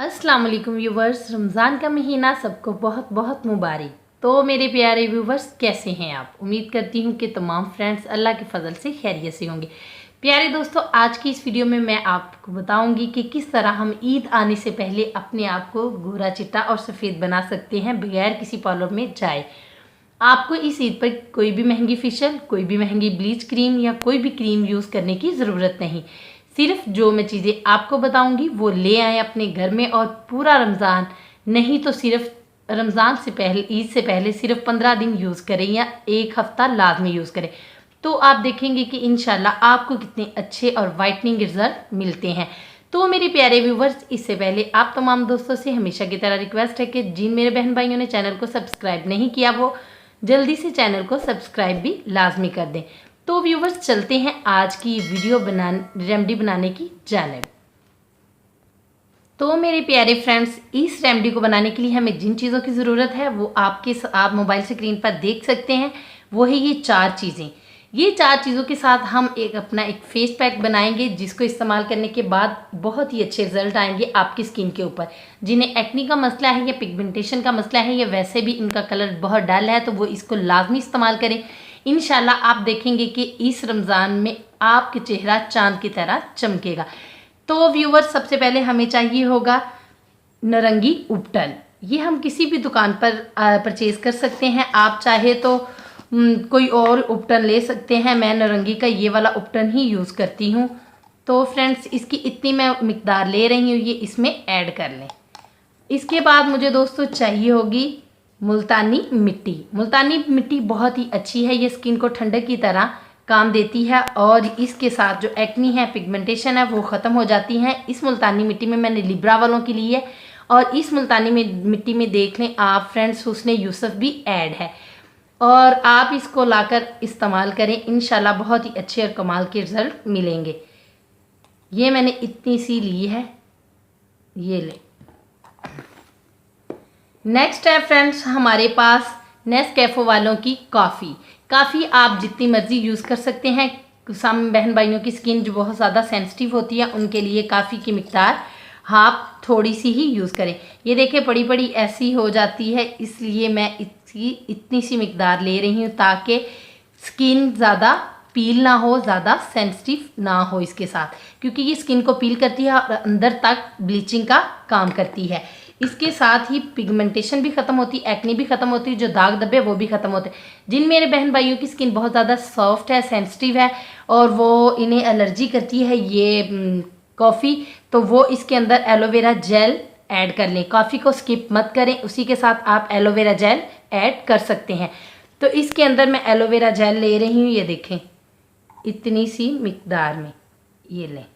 अस्सलाम वालेकुम व्यूवर्स, रमज़ान का महीना सबको बहुत बहुत मुबारक। तो मेरे प्यारे व्यूवर्स, कैसे हैं आप? उम्मीद करती हूँ कि तमाम फ्रेंड्स अल्लाह के फजल से खैरियत से होंगे। प्यारे दोस्तों, आज की इस वीडियो में मैं आपको बताऊंगी कि किस तरह हम ईद आने से पहले अपने आप को गोरा चिट्टा और सफ़ेद बना सकते हैं बगैर किसी पार्लर में जाए। आपको इस ईद पर कोई भी महंगी फेशियल, कोई भी महंगी ब्लीच क्रीम या कोई भी क्रीम यूज़ करने की ज़रूरत नहीं। सिर्फ जो मैं चीज़ें आपको बताऊंगी वो ले आएँ अपने घर में और पूरा रमज़ान नहीं तो सिर्फ रमज़ान से पहले, ईद से पहले सिर्फ 15 दिन यूज़ करें या एक हफ़्ता लाजमी यूज़ करें, तो आप देखेंगे कि इंशाल्लाह आपको कितने अच्छे और वाइटनिंग रिजल्ट मिलते हैं। तो मेरे प्यारे व्यूवर्स, इससे पहले आप तमाम दोस्तों से हमेशा की तरह रिक्वेस्ट है कि जिन मेरे बहन भाइयों ने चैनल को सब्सक्राइब नहीं किया वो जल्दी से चैनल को सब्सक्राइब भी लाजमी कर दें। तो व्यूवर्स, चलते हैं आज की वीडियो रेमेडी बनाने की जानिब। तो मेरे प्यारे फ्रेंड्स, इस रेमेडी को बनाने के लिए हमें जिन चीज़ों की ज़रूरत है वो आप मोबाइल स्क्रीन पर देख सकते हैं। वो है ये 4 चीज़ें। ये 4 चीज़ों के साथ हम अपना एक फेस पैक बनाएंगे जिसको इस्तेमाल करने के बाद बहुत ही अच्छे रिजल्ट आएंगे आपकी स्किन के ऊपर। जिन्हें एक्नी का मसला है या पिगमेंटेशन का मसला है या वैसे भी इनका कलर बहुत डल है तो वो इसको लाजमी इस्तेमाल करें। इंशाल्लाह आप देखेंगे कि इस रमज़ान में आपका चेहरा चांद की तरह चमकेगा। तो व्यूवर्स, सबसे पहले हमें चाहिए होगा नारंगी उपटन। ये हम किसी भी दुकान पर परचेज कर सकते हैं। आप चाहे तो कोई और उपटन ले सकते हैं। मैं नारंगी का ये वाला उपटन ही यूज़ करती हूँ। तो फ्रेंड्स, इसकी इतनी मैं मिकदार ले रही हूँ, ये इसमें ऐड कर लें। इसके बाद मुझे दोस्तों चाहिए होगी मुल्तानी मिट्टी। मुल्तानी मिट्टी बहुत ही अच्छी है, ये स्किन को ठंडक की तरह काम देती है और इसके साथ जो एक्नी है, पिगमेंटेशन है, वो ख़त्म हो जाती है। इस मुल्तानी मिट्टी में मैंने लिब्रा वालों की ली है और इस मुल्तानी मिट्टी में देख लें आप फ्रेंड्स, हुस्न यूसुफ भी ऐड है और आप इसको लाकर इस्तेमाल करें। इंशाल्लाह बहुत ही अच्छे और कमाल के रिज़ल्ट मिलेंगे। ये मैंने इतनी सी ली है, ये ले। नेक्स्ट है फ्रेंड्स हमारे पास नेस्कैफे वालों की काफ़ी आप जितनी मर्ज़ी यूज़ कर सकते हैं। सम बहन भाइयों की स्किन जो बहुत ज़्यादा सेंसिटिव होती है उनके लिए काफ़ी की मिकदार आप थोड़ी सी ही यूज़ करें। ये देखिए बड़ी बड़ी ऐसी हो जाती है, इसलिए मैं इसकी इतनी सी मिकदार ले रही हूँ ताकि स्किन ज़्यादा पील ना हो, ज़्यादा सेंसिटिव ना हो इसके साथ, क्योंकि ये स्किन को पील करती है और अंदर तक ब्लीचिंग का काम करती है। इसके साथ ही पिगमेंटेशन भी ख़त्म होती है, एक्ने भी ख़त्म होती है, जो दाग धब्बे वो भी ख़त्म होते हैं। जिन मेरे बहन भाइयों की स्किन बहुत ज़्यादा सॉफ्ट है, सेंसिटिव है और वो इन्हें एलर्जी करती है ये कॉफ़ी, तो वो इसके अंदर एलोवेरा जेल ऐड कर लें। कॉफ़ी को स्किप मत करें, उसी के साथ आप एलोवेरा जेल ऐड कर सकते हैं। तो इसके अंदर मैं एलोवेरा जेल ले रही हूँ, ये देखें इतनी सी मिकदार में, ये लें।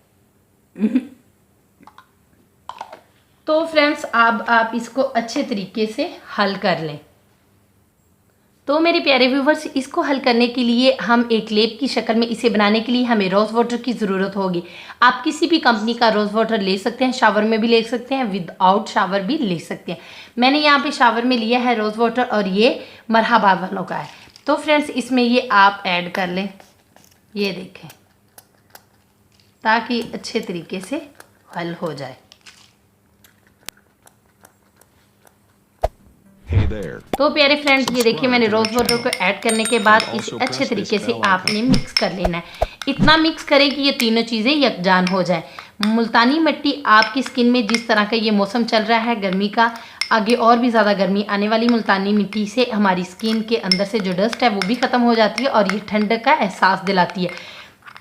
तो फ्रेंड्स अब आप इसको अच्छे तरीके से हल कर लें। तो मेरे प्यारे व्यूवर्स, इसको हल करने के लिए हम एक लेप की शक्ल में इसे बनाने के लिए हमें रोज़ वाटर की ज़रूरत होगी। आप किसी भी कंपनी का रोज़ वाटर ले सकते हैं, शावर में भी ले सकते हैं, विदाउट शावर भी ले सकते हैं। मैंने यहाँ पे शावर में लिया है रोज़ वाटर और ये मरहबा वालों का है। तो फ्रेंड्स इसमें ये आप ऐड कर लें, ये देखें, ताकि अच्छे तरीके से हल हो जाए। तो प्यारे फ्रेंड्स, ये देखिए मैंने रोज़ वाटर को ऐड करने के बाद इसे अच्छे तरीके से आपने मिक्स कर लेना है। इतना मिक्स करें कि ये तीनों चीज़ें यकजान हो जाए। मुल्तानी मिट्टी आपकी स्किन में, जिस तरह का ये मौसम चल रहा है गर्मी का, आगे और भी ज़्यादा गर्मी आने वाली, मुल्तानी मिट्टी से हमारी स्किन के अंदर से जो डस्ट है वो भी ख़त्म हो जाती है और ये ठंडक का एहसास दिलाती है।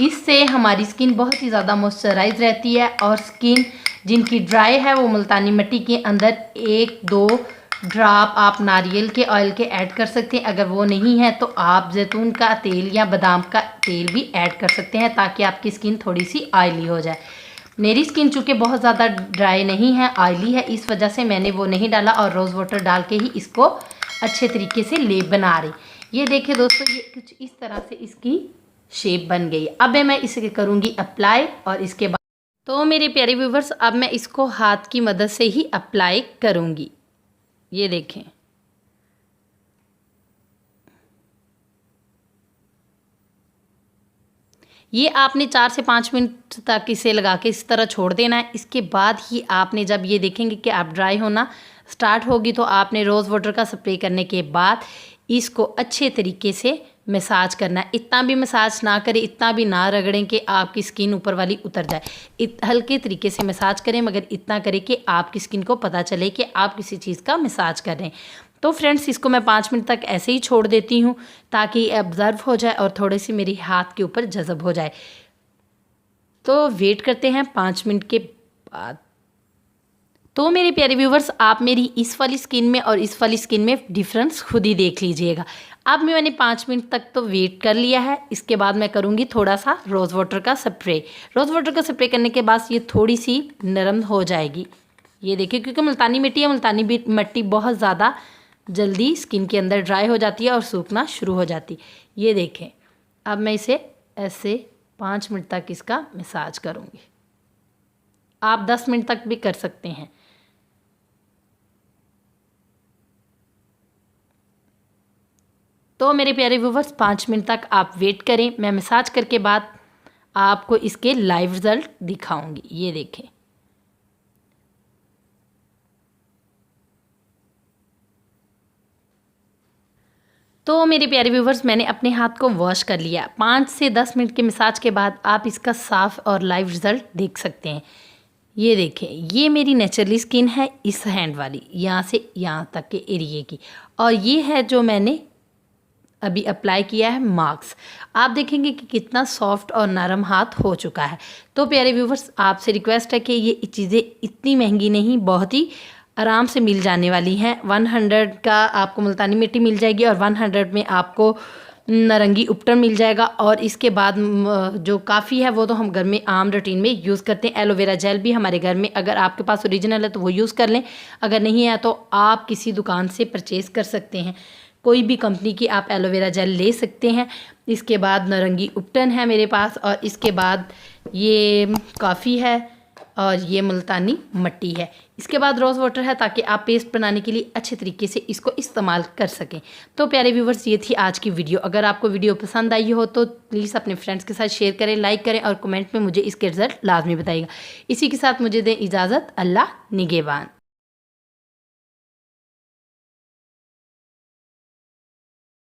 इससे हमारी स्किन बहुत ही ज़्यादा मॉइस्चराइज रहती है और स्किन जिनकी ड्राई है वो मुल्तानी मिट्टी के अंदर 1-2 ड्रॉप आप नारियल के ऑयल के ऐड कर सकते हैं। अगर वो नहीं है तो आप जैतून का तेल या बादाम का तेल भी ऐड कर सकते हैं ताकि आपकी स्किन थोड़ी सी ऑयली हो जाए। मेरी स्किन चूँकि बहुत ज़्यादा ड्राई नहीं है, ऑयली है, इस वजह से मैंने वो नहीं डाला और रोज़ वाटर डाल के ही इसको अच्छे तरीके से लेप बना रही। ये देखिए दोस्तों, ये कुछ इस तरह से इसकी शेप बन गई। अब मैं इसे करूँगी अप्लाई और इसके बाद तो मेरे प्यारे व्यूवर्स, अब मैं इसको हाथ की मदद से ही अप्लाई करूँगी। ये देखें, ये आपने 4 से 5 मिनट तक इसे लगा के इस तरह छोड़ देना है। इसके बाद ही आपने जब ये देखेंगे कि आप ड्राई होना स्टार्ट होगी तो आपने रोज़ वाटर का स्प्रे करने के बाद इसको अच्छे तरीके से मसाज करना है। इतना भी मसाज ना करें, इतना भी ना रगड़ें कि आपकी स्किन ऊपर वाली उतर जाए। हल्के तरीके से मसाज करें, मगर इतना करें कि आपकी स्किन को पता चले कि आप किसी चीज़ का मसाज कर रहे हैं। तो फ्रेंड्स, इसको मैं 5 मिनट तक ऐसे ही छोड़ देती हूँ ताकि ऑब्ज़र्व हो जाए और थोड़ी सी मेरी हाथ के ऊपर जज़ब हो जाए। तो वेट करते हैं 5 मिनट के बाद। तो मेरे प्यारे व्यूवर्स, आप मेरी इस वाली स्किन में और इस वाली स्किन में डिफरेंस खुद ही देख लीजिएगा। अब मैंने 5 मिनट तक तो वेट कर लिया है। इसके बाद मैं करूँगी थोड़ा सा रोज़ वाटर का स्प्रे। रोज़ वाटर का स्प्रे करने के बाद ये थोड़ी सी नरम हो जाएगी। ये देखिए, क्योंकि मुल्तानी मिट्टी है, मुल्तानी मिट्टी बहुत ज़्यादा जल्दी स्किन के अंदर ड्राई हो जाती है और सूखना शुरू हो जाती है। ये देखें, अब मैं इसे ऐसे 5 मिनट तक इसका मसाज करूँगी। आप 10 मिनट तक भी कर सकते हैं। तो मेरे प्यारे व्यूवर्स, 5 मिनट तक आप वेट करें। मैं मसाज करके बाद आपको इसके लाइव रिजल्ट दिखाऊंगी। ये देखें, तो मेरे प्यारे व्यूवर्स, मैंने अपने हाथ को वॉश कर लिया। 5 से 10 मिनट के मसाज के बाद आप इसका साफ़ और लाइव रिजल्ट देख सकते हैं। ये देखें, ये मेरी नेचुरली स्किन है इस हैंड वाली, यहाँ से यहाँ तक के एरिए की, और ये है जो मैंने अभी अप्लाई किया है मास्क। आप देखेंगे कि कितना सॉफ्ट और नरम हाथ हो चुका है। तो प्यारे व्यूवर्स, आपसे रिक्वेस्ट है कि ये चीज़ें इतनी महंगी नहीं, बहुत ही आराम से मिल जाने वाली हैं। 100 का आपको मुल्तानी मिट्टी मिल जाएगी और 100 में आपको नारंगी उपटन मिल जाएगा। और इसके बाद जो काफ़ी है वो तो हम घर में आम रूटीन में यूज़ करते हैं। एलोवेरा जेल भी हमारे घर में, अगर आपके पास ओरिजिनल है तो वो यूज़ कर लें, अगर नहीं है तो आप किसी दुकान से परचेज़ कर सकते हैं। कोई भी कंपनी की आप एलोवेरा जेल ले सकते हैं। इसके बाद नारंगी उपटन है मेरे पास, और इसके बाद ये काफ़ी है, और ये मुल्तानी मिट्टी है। इसके बाद रोज़ वाटर है, ताकि आप पेस्ट बनाने के लिए अच्छे तरीके से इसको इस्तेमाल कर सकें। तो प्यारे व्यूवर्स, ये थी आज की वीडियो। अगर आपको वीडियो पसंद आई हो तो प्लीज़ अपने फ्रेंड्स के साथ शेयर करें, लाइक करें और कमेंट में मुझे इसके रिज़ल्ट लाजमी बताइएगा। इसी के साथ मुझे दें इजाज़त। अल्लाह निगहबान।